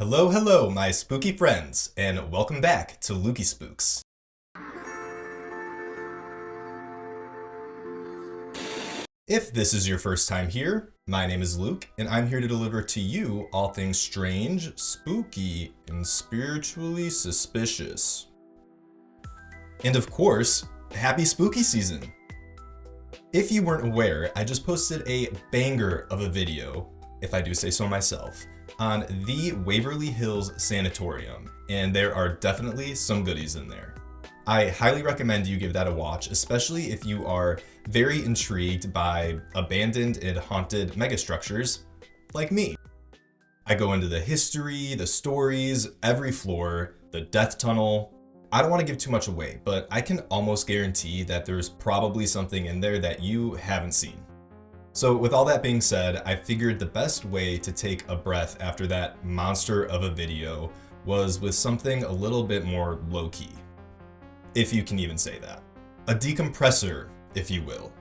Hello, hello, my spooky friends, and welcome back to LukieSpooks. If this is your first time here, my name is Luke, and I'm here to deliver to you all things strange, spooky, and spiritually suspicious. And of course, happy spooky season! If you weren't aware, I just posted a banger of a video, if I do say so myself, on the Waverly Hills Sanatorium, and there are definitely some goodies in there. I highly recommend you give that a watch, especially if you are very intrigued by abandoned and haunted megastructures like me. I go into the history, the stories, every floor, the death tunnel. I don't want to give too much away, but I can almost guarantee that there's probably something in there that you haven't seen. So with all that being said, I figured the best way to take a breath after that monster of a video was with something a little bit more low-key, if you can even say that. A decompressor, if you will,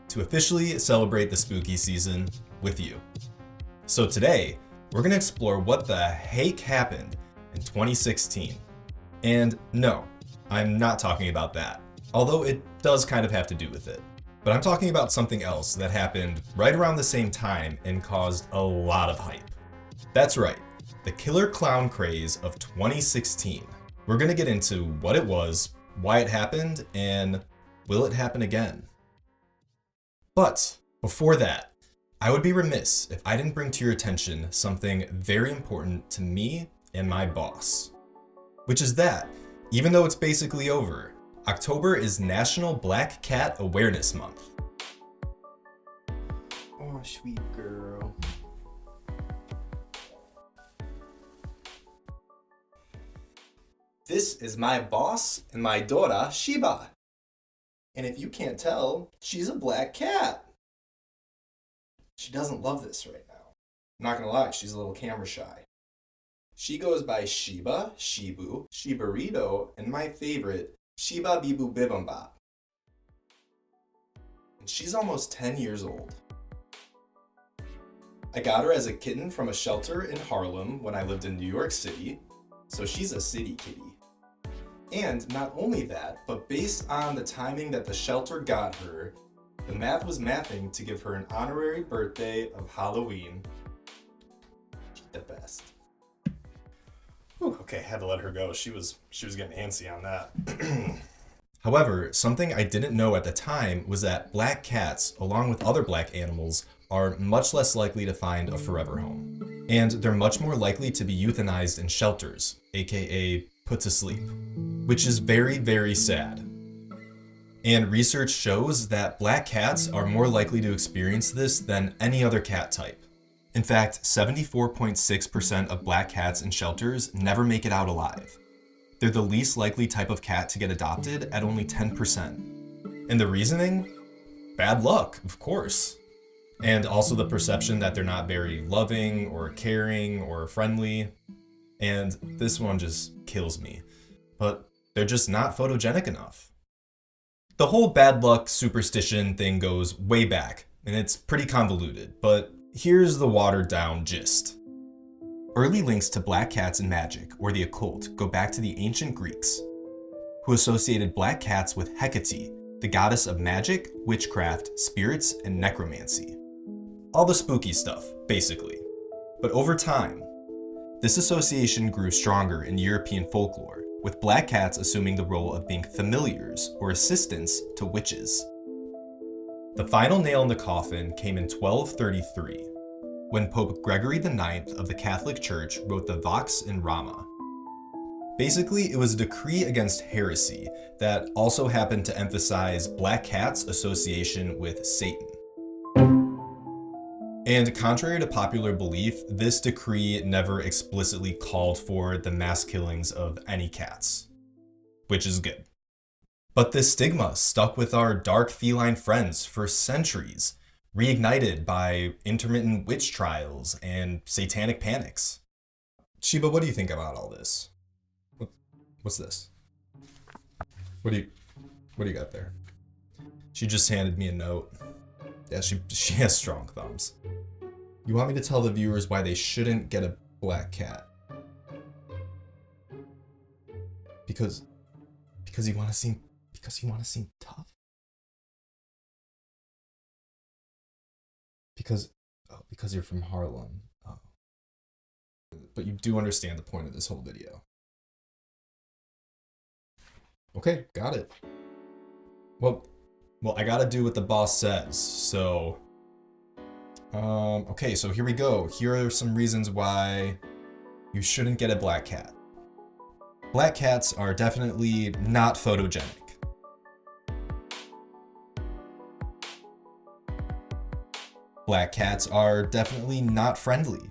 to officially celebrate the spooky season with you. So today, we're gonna explore what the heck happened in 2016. And no, I'm not talking about that, although it does kind of have to do with it. But I'm talking about something else that happened right around the same time and caused a lot of hype. That's right, the killer clown craze of 2016. We're gonna get into what it was, why it happened, and will it happen again? But before that, I would be remiss if I didn't bring to your attention something very important to me and my boss, which is that, even though it's basically over, October is National Black Cat Awareness Month. Oh, sweet girl. This is my boss and my daughter, Sheba. And if you can't tell, she's a black cat. She doesn't love this right now. I'm not gonna lie, she's a little camera shy. She goes by Sheba, Shibu, Shibarito, and my favorite, Sheba Bibu Bibumbap. And she's almost 10 years old. I got her as a kitten from a shelter in Harlem when I lived in New York City, so she's a city kitty. And not only that, but based on the timing that the shelter got her, the math was mathing to give her an honorary birthday of Halloween. She's the best. Whew, okay, had to let her go. She was getting antsy on that. However, something I didn't know at the time was that black cats, along with other black animals, are much less likely to find a forever home. And they're much more likely to be euthanized in shelters, aka put to sleep, which is very, very sad. And research shows that black cats are more likely to experience this than any other cat type. In fact, 74.6% of black cats in shelters never make it out alive. They're the least likely type of cat to get adopted at only 10%. And the reasoning? Bad luck, of course. And also the perception that they're not very loving or caring or friendly. And this one just kills me. But they're just not photogenic enough. The whole bad luck superstition thing goes way back, and it's pretty convoluted, but here's the watered down gist. Early links to black cats and magic, or the occult, go back to the ancient Greeks, who associated black cats with Hecate, the goddess of magic, witchcraft, spirits, and necromancy. All the spooky stuff, basically. But over time, this association grew stronger in European folklore, with black cats assuming the role of being familiars or assistants to witches. The final nail in the coffin came in 1233, when Pope Gregory IX of the Catholic Church wrote the Vox in Rama. Basically, it was a decree against heresy that also happened to emphasize black cats' association with Satan. And contrary to popular belief, this decree never explicitly called for the mass killings of any cats, which is good. But this stigma stuck with our dark feline friends for centuries, reignited by intermittent witch trials and satanic panics. Sheba, what do you think about all this? What's this? What do you got there? She just handed me a note. Yeah, she has strong thumbs. You want me to tell the viewers why they shouldn't get a black cat? Because you want to seem tough? Because you're from Harlem. Oh. But you do understand the point of this whole video. Okay, got it. Well, I gotta do what the boss says, so... okay, so here we go. Here are some reasons why you shouldn't get a black cat. Black cats are definitely not photogenic. Black cats are definitely not friendly.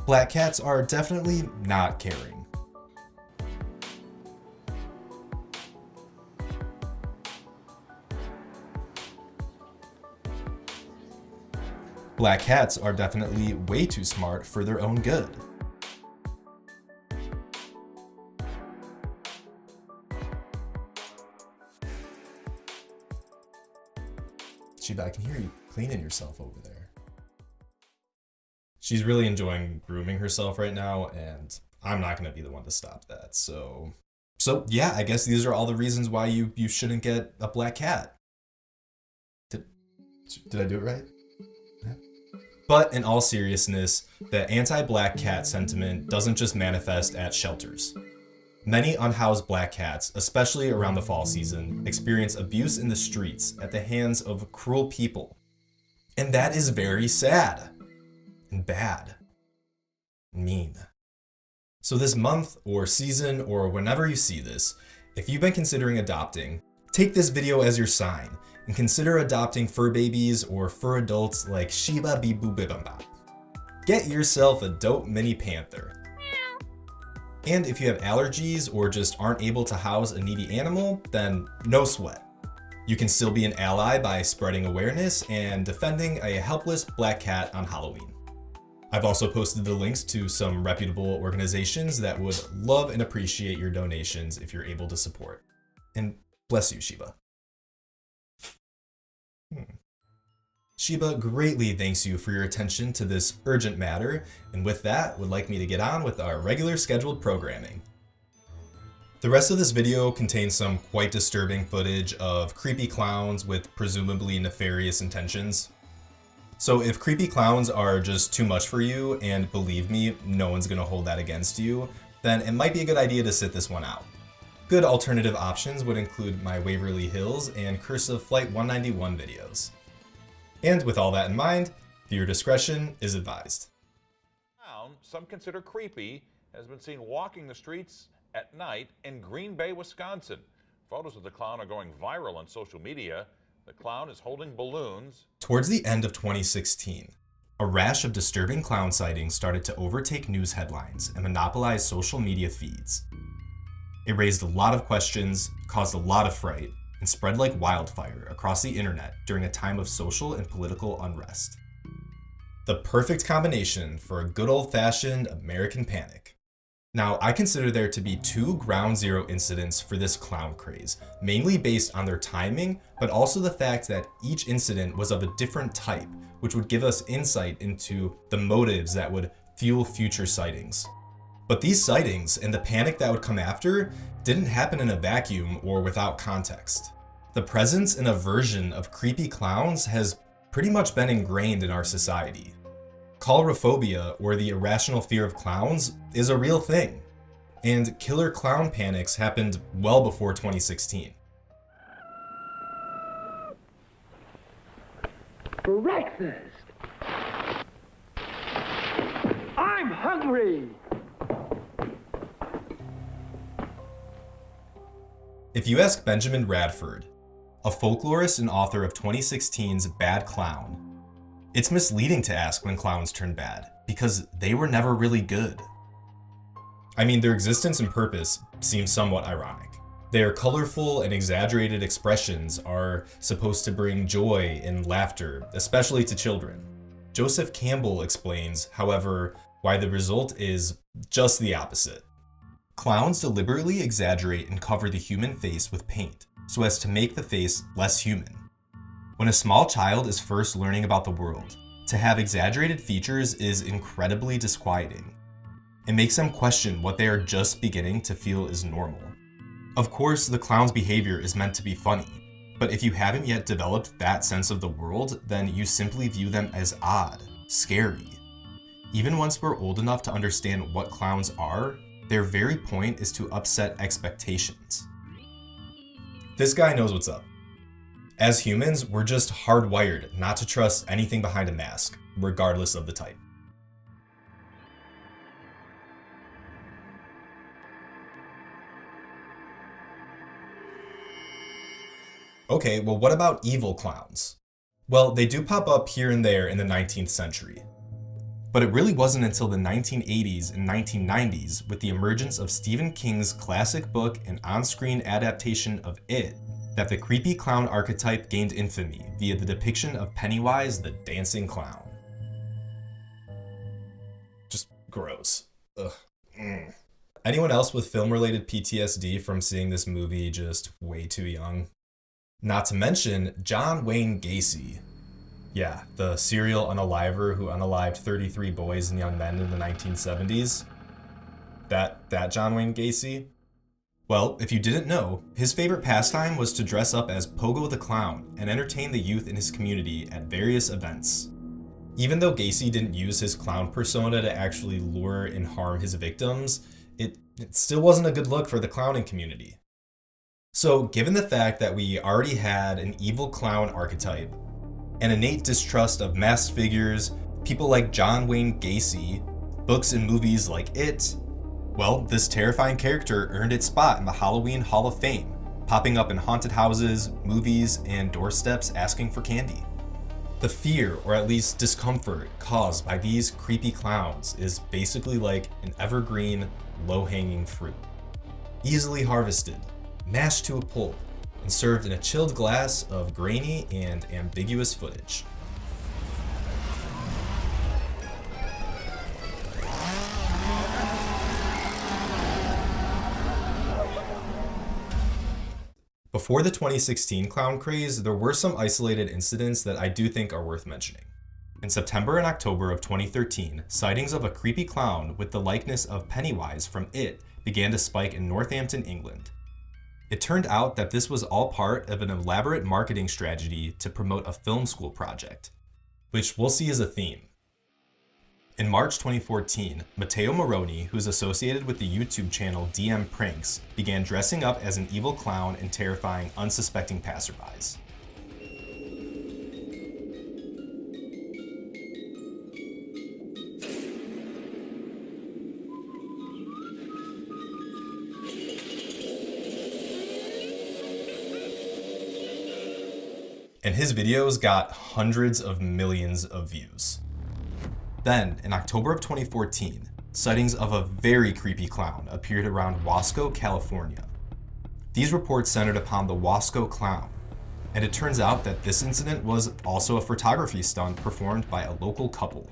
Black cats are definitely not caring. Black cats are definitely way too smart for their own good. Sheba, I can hear you cleaning yourself over there. She's really enjoying grooming herself right now, and I'm not going to be the one to stop that. So yeah, I guess these are all the reasons why you shouldn't get a black cat. Did I do it right? Yeah. But in all seriousness, the anti-black cat sentiment doesn't just manifest at shelters. Many unhoused black cats, especially around the fall season, experience abuse in the streets at the hands of cruel people. And that is very sad. And bad. Mean. So this month or season or whenever you see this, if you've been considering adopting, take this video as your sign and consider adopting fur babies or fur adults like Sheba Bibubibamba. Get yourself a dope mini panther. And if you have allergies or just aren't able to house a needy animal, then no sweat. You can still be an ally by spreading awareness and defending a helpless black cat on Halloween. I've also posted the links to some reputable organizations that would love and appreciate your donations if you're able to support. And bless you, Sheba. Sheba greatly thanks you for your attention to this urgent matter, and with that, would like me to get on with our regular scheduled programming. The rest of this video contains some quite disturbing footage of creepy clowns with presumably nefarious intentions. So if creepy clowns are just too much for you, and believe me, no one's gonna hold that against you, then it might be a good idea to sit this one out. Good alternative options would include my Waverly Hills and Curse of Flight 191 videos. And with all that in mind, viewer discretion is advised. Some consider creepy, has been seen walking the streets at night in Green Bay, Wisconsin. Photos of the clown are going viral on social media. The clown is holding balloons. Towards the end of 2016, a rash of disturbing clown sightings started to overtake news headlines and monopolize social media feeds. It raised a lot of questions, caused a lot of fright, and spread like wildfire across the internet during a time of social and political unrest. The perfect combination for a good old-fashioned American panic. Now, I consider there to be two ground zero incidents for this clown craze, mainly based on their timing, but also the fact that each incident was of a different type, which would give us insight into the motives that would fuel future sightings. But these sightings and the panic that would come after didn't happen in a vacuum or without context. The presence and aversion of creepy clowns has pretty much been ingrained in our society. Coulrophobia, or the irrational fear of clowns, is a real thing. And killer clown panics happened well before 2016. Breakfast! I'm hungry! If you ask Benjamin Radford, a folklorist and author of 2016's Bad Clown, it's misleading to ask when clowns turn bad, because they were never really good. I mean, their existence and purpose seems somewhat ironic. Their colorful and exaggerated expressions are supposed to bring joy and laughter, especially to children. Joseph Campbell explains, however, why the result is just the opposite. Clowns deliberately exaggerate and cover the human face with paint, so as to make the face less human. When a small child is first learning about the world, to have exaggerated features is incredibly disquieting. It makes them question what they are just beginning to feel is normal. Of course, the clown's behavior is meant to be funny, but if you haven't yet developed that sense of the world, then you simply view them as odd, scary. Even once we're old enough to understand what clowns are, their very point is to upset expectations. This guy knows what's up. As humans, we're just hardwired not to trust anything behind a mask, regardless of the type. Okay, well, what about evil clowns? Well, they do pop up here and there in the 19th century. But it really wasn't until the 1980s and 1990s, with the emergence of Stephen King's classic book and on-screen adaptation of It, that the creepy clown archetype gained infamy via the depiction of Pennywise the Dancing Clown. Just gross. Ugh. Anyone else with film-related PTSD from seeing this movie just way too young? Not to mention John Wayne Gacy. Yeah, the serial unaliver who unalived 33 boys and young men in the 1970s. That John Wayne Gacy? Well, if you didn't know, his favorite pastime was to dress up as Pogo the Clown and entertain the youth in his community at various events. Even though Gacy didn't use his clown persona to actually lure and harm his victims, it still wasn't a good look for the clowning community. So, given the fact that we already had an evil clown archetype, an innate distrust of masked figures, people like John Wayne Gacy, books and movies like It, well, this terrifying character earned its spot in the Halloween Hall of Fame, popping up in haunted houses, movies, and doorsteps asking for candy. The fear, or at least discomfort, caused by these creepy clowns is basically like an evergreen, low-hanging fruit. Easily harvested, mashed to a pulp, and served in a chilled glass of grainy and ambiguous footage. Before the 2016 clown craze, there were some isolated incidents that I do think are worth mentioning. In September and October of 2013, sightings of a creepy clown with the likeness of Pennywise from It began to spike in Northampton, England. It turned out that this was all part of an elaborate marketing strategy to promote a film school project, which we'll see as a theme. In March 2014, Matteo Moroni, who's associated with the YouTube channel DM Pranks, began dressing up as an evil clown and terrifying unsuspecting passerbys. And his videos got hundreds of millions of views. Then, in October of 2014, sightings of a very creepy clown appeared around Wasco, California. These reports centered upon the Wasco Clown, and it turns out that this incident was also a photography stunt performed by a local couple.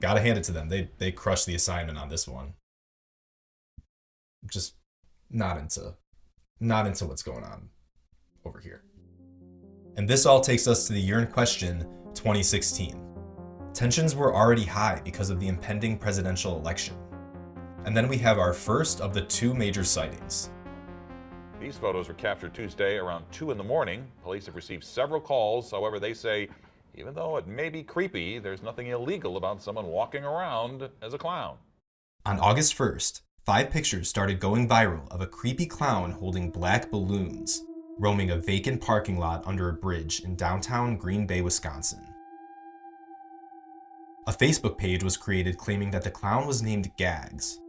Gotta hand it to them, they crushed the assignment on this one. Just not into what's going on over here. And this all takes us to the year in question, 2016. Tensions were already high because of the impending presidential election. And then we have our first of the two major sightings. These photos were captured Tuesday around 2 in the morning. Police have received several calls. However, they say even though it may be creepy, there's nothing illegal about someone walking around as a clown. On August 1st, 5 pictures started going viral of a creepy clown holding black balloons, roaming a vacant parking lot under a bridge in downtown Green Bay, Wisconsin. A Facebook page was created claiming that the clown was named Gags.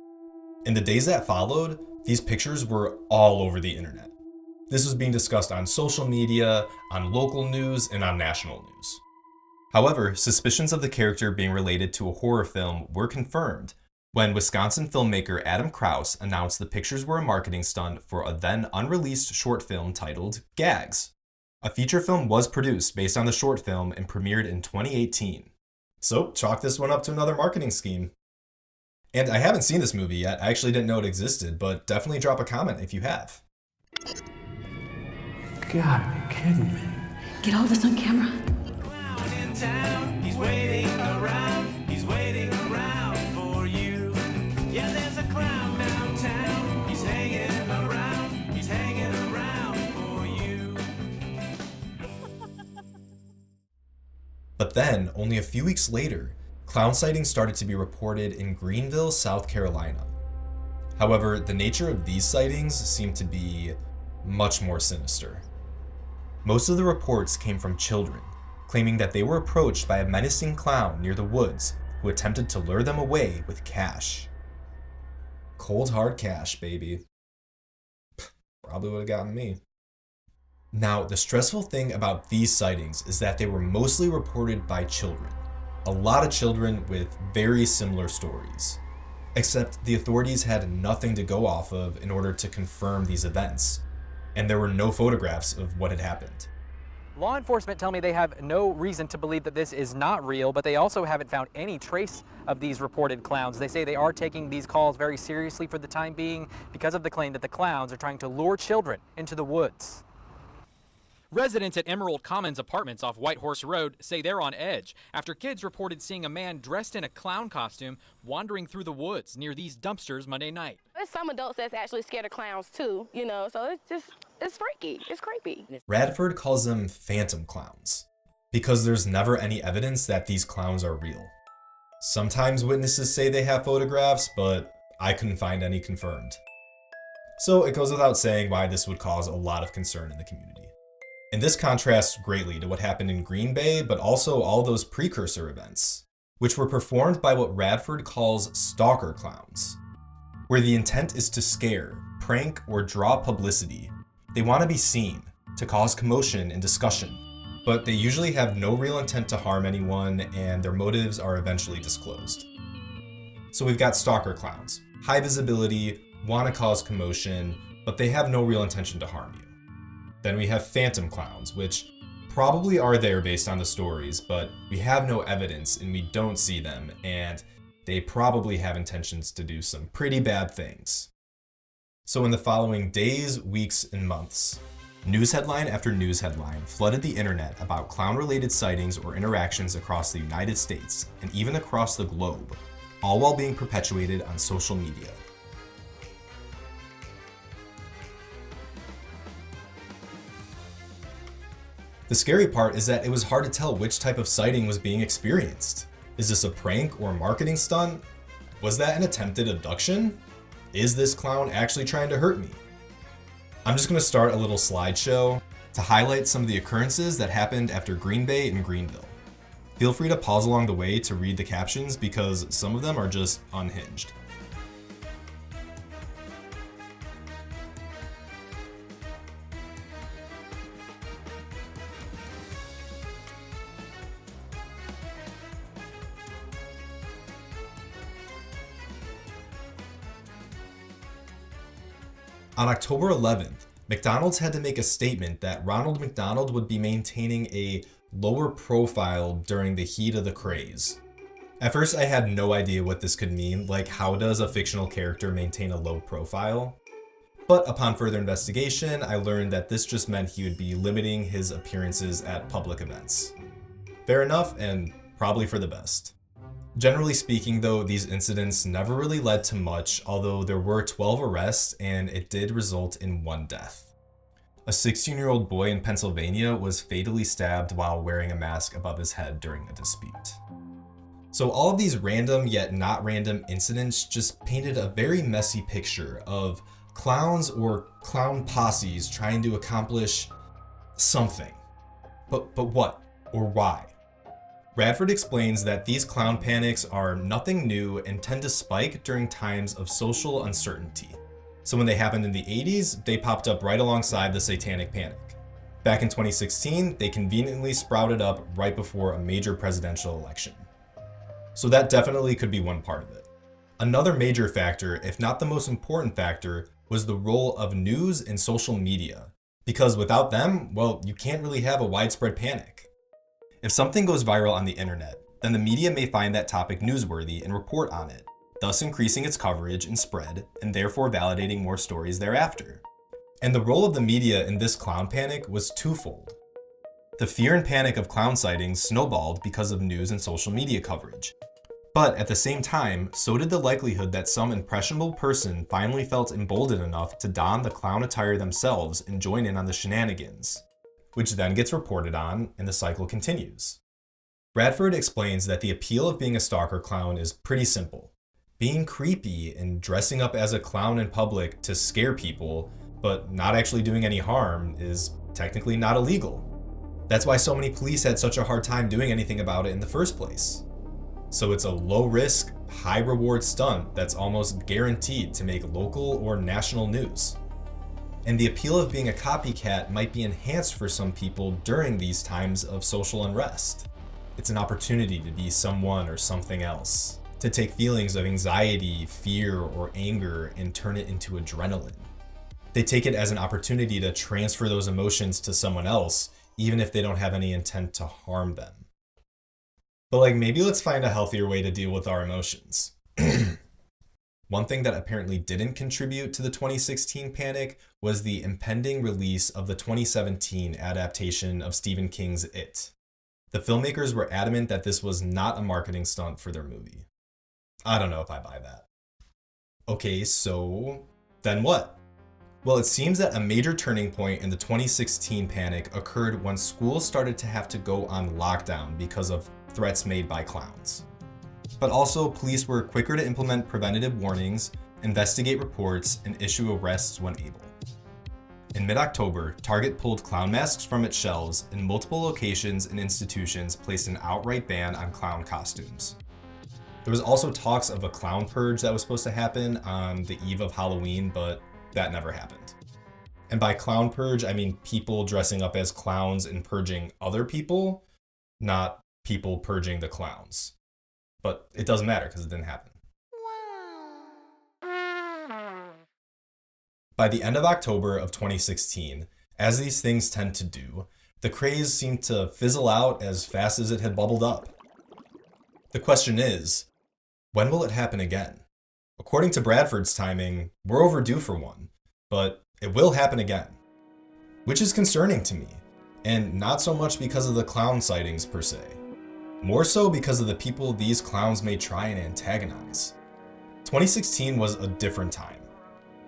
In the days that followed, these pictures were all over the internet. This was being discussed on social media, on local news, and on national news. However, suspicions of the character being related to a horror film were confirmed when Wisconsin filmmaker Adam Krause announced the pictures were a marketing stunt for a then unreleased short film titled Gags. A feature film was produced based on the short film and premiered in 2018. So chalk this one up to another marketing scheme. And I haven't seen this movie yet. I actually didn't know it existed, but definitely drop a comment if you have. Gotta be kidding me. Get all this on camera. He's waiting around for you. Yeah, there's a clown downtown. He's hanging around for you. But then, only a few weeks later, clown sightings started to be reported in Greenville, South Carolina. However, the nature of these sightings seemed to be much more sinister. Most of the reports came from children, claiming that they were approached by a menacing clown near the woods who attempted to lure them away with cash. Cold hard cash, baby. Probably would have gotten me. Now, the stressful thing about these sightings is that they were mostly reported by children. A lot of children with very similar stories. Except the authorities had nothing to go off of in order to confirm these events, and there were no photographs of what had happened. Law enforcement tell me they have no reason to believe that this is not real, but they also haven't found any trace of these reported clowns. They say they are taking these calls very seriously for the time being because of the claim that the clowns are trying to lure children into the woods. Residents at Emerald Commons Apartments off White Horse Road say they're on edge after kids reported seeing a man dressed in a clown costume wandering through the woods near these dumpsters Monday night. There's some adults that's actually scared of clowns too, so it's freaky, it's creepy. Radford calls them phantom clowns because there's never any evidence that these clowns are real. Sometimes witnesses say they have photographs, but I couldn't find any confirmed. So it goes without saying why this would cause a lot of concern in the community. And this contrasts greatly to what happened in Green Bay, but also all those precursor events, which were performed by what Radford calls stalker clowns, where the intent is to scare, prank, or draw publicity. They want to be seen, to cause commotion and discussion, but they usually have no real intent to harm anyone, and their motives are eventually disclosed. So we've got stalker clowns, high visibility, want to cause commotion, but they have no real intention to harm you. Then we have phantom clowns, which probably are there based on the stories, but we have no evidence and we don't see them, and they probably have intentions to do some pretty bad things. So in the following days, weeks, and months, news headline after news headline flooded the internet about clown-related sightings or interactions across the United States and even across the globe, all while being perpetuated on social media. The scary part is that it was hard to tell which type of sighting was being experienced. Is this a prank or marketing stunt? Was that an attempted abduction? Is this clown actually trying to hurt me? I'm just going to start a little slideshow to highlight some of the occurrences that happened after Green Bay and Greenville. Feel free to pause along the way to read the captions because some of them are just unhinged. On October 11th, McDonald's had to make a statement that Ronald McDonald would be maintaining a lower profile during the heat of the craze. At first, I had no idea what this could mean, like how does a fictional character maintain a low profile? But upon further investigation, I learned that this just meant he would be limiting his appearances at public events. Fair enough, and probably for the best. Generally speaking though, these incidents never really led to much, although there were 12 arrests and it did result in 1 death. A 16-year-old boy in Pennsylvania was fatally stabbed while wearing a mask above his head during a dispute. So all of these random yet not random incidents just painted a very messy picture of clowns or clown posses trying to accomplish something. But what or why? Radford explains that these clown panics are nothing new and tend to spike during times of social uncertainty. So when they happened in the 80s, they popped up right alongside the Satanic Panic. Back in 2016, they conveniently sprouted up right before a major presidential election. So that definitely could be one part of it. Another major factor, if not the most important factor, was the role of news and social media. Because without them, well, you can't really have a widespread panic. If something goes viral on the internet, then the media may find that topic newsworthy and report on it, thus increasing its coverage and spread, and therefore validating more stories thereafter. And the role of the media in this clown panic was twofold. The fear and panic of clown sightings snowballed because of news and social media coverage. But at the same time, so did the likelihood that some impressionable person finally felt emboldened enough to don the clown attire themselves and join in on the shenanigans, which then gets reported on and the cycle continues. Bradford explains that the appeal of being a stalker clown is pretty simple. Being creepy and dressing up as a clown in public to scare people, but not actually doing any harm, is technically not illegal. That's why so many police had such a hard time doing anything about it in the first place. So it's a low-risk, high-reward stunt that's almost guaranteed to make local or national news. And the appeal of being a copycat might be enhanced for some people during these times of social unrest. It's an opportunity to be someone or something else, to take feelings of anxiety, fear, or anger and turn it into adrenaline. They take it as an opportunity to transfer those emotions to someone else, even if they don't have any intent to harm them. But maybe let's find a healthier way to deal with our emotions. One thing that apparently didn't contribute to the 2016 panic was the impending release of the 2017 adaptation of Stephen King's It. The filmmakers were adamant that this was not a marketing stunt for their movie. I don't know if I buy that. Okay, so then what? Well, it seems that a major turning point in the 2016 panic occurred when schools started to have to go on lockdown because of threats made by clowns. But also, police were quicker to implement preventative warnings, investigate reports, and issue arrests when able. In mid-October, Target pulled clown masks from its shelves, and multiple locations and institutions placed an outright ban on clown costumes. There was also talks of a clown purge that was supposed to happen on the eve of Halloween, but that never happened. And by clown purge, I mean people dressing up as clowns and purging other people, not people purging the clowns. But it doesn't matter because it didn't happen. By the end of October of 2016, as these things tend to do, the craze seemed to fizzle out as fast as it had bubbled up. The question is, when will it happen again? According to Bradford's timing, we're overdue for one, but it will happen again. Which is concerning to me, and not so much because of the clown sightings per se. More so because of the people these clowns may try and antagonize. 2016 was a different time.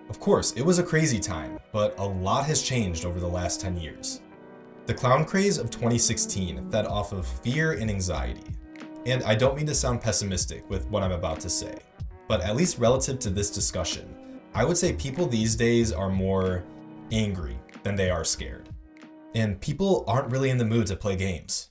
Of course, it was a crazy time, but a lot has changed over the last 10 years. The clown craze of 2016 fed off of fear and anxiety. And I don't mean to sound pessimistic with what I'm about to say, but at least relative to this discussion, I would say people these days are more angry than they are scared. And people aren't really in the mood to play games.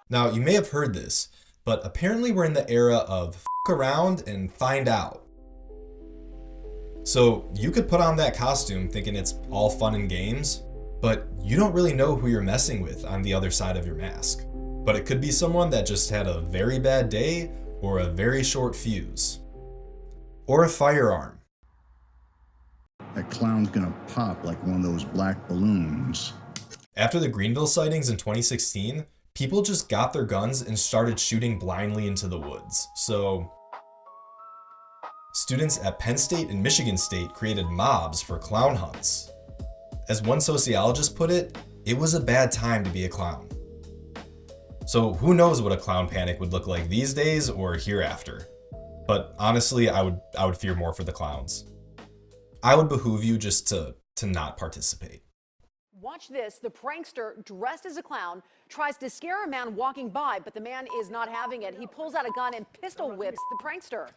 Now, you may have heard this, but apparently we're in the era of f*** around and find out. So you could put on that costume thinking it's all fun and games, but you don't really know who you're messing with on the other side of your mask. But it could be someone that just had a very bad day or a very short fuse. Or a firearm. That clown's gonna pop like one of those black balloons. After the Greenville sightings in 2016, people just got their guns and started shooting blindly into the woods. So students at Penn State and Michigan State created mobs for clown hunts. As one sociologist put it, it was a bad time to be a clown. So who knows what a clown panic would look like these days or hereafter. But honestly, I would fear more for the clowns. I would behoove you just to not participate. Watch this. The prankster, dressed as a clown, tries to scare a man walking by, but the man is not having it. He pulls out a gun and pistol whips the prankster.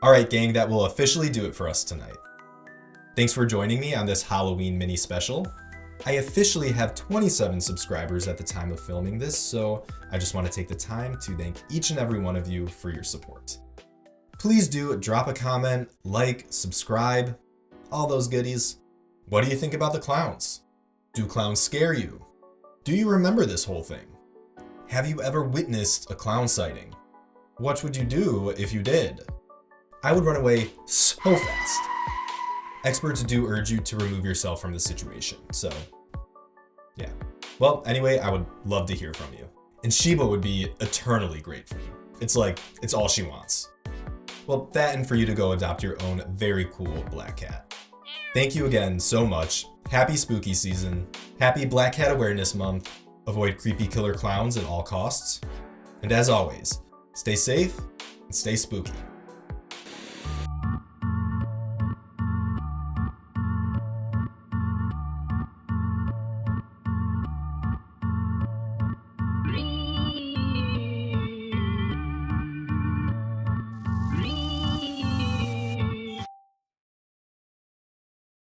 All right, gang, that will officially do it for us tonight. Thanks for joining me on this Halloween mini special. I officially have 27 subscribers at the time of filming this, so I just want to take the time to thank each and every one of you for your support. Please do drop a comment, like, subscribe, all those goodies. What do you think about the clowns? Do clowns scare you? Do you remember this whole thing? Have you ever witnessed a clown sighting? What would you do if you did? I would run away so fast. Experts do urge you to remove yourself from the situation, so yeah. Well, anyway, I would love to hear from you. And Sheba would be eternally grateful. It's like, it's all she wants. Well, that and for you to go adopt your own very cool black cat. Thank you again so much. Happy spooky season. Happy Black Cat Awareness Month. Avoid creepy killer clowns at all costs. And as always, stay safe and stay spooky.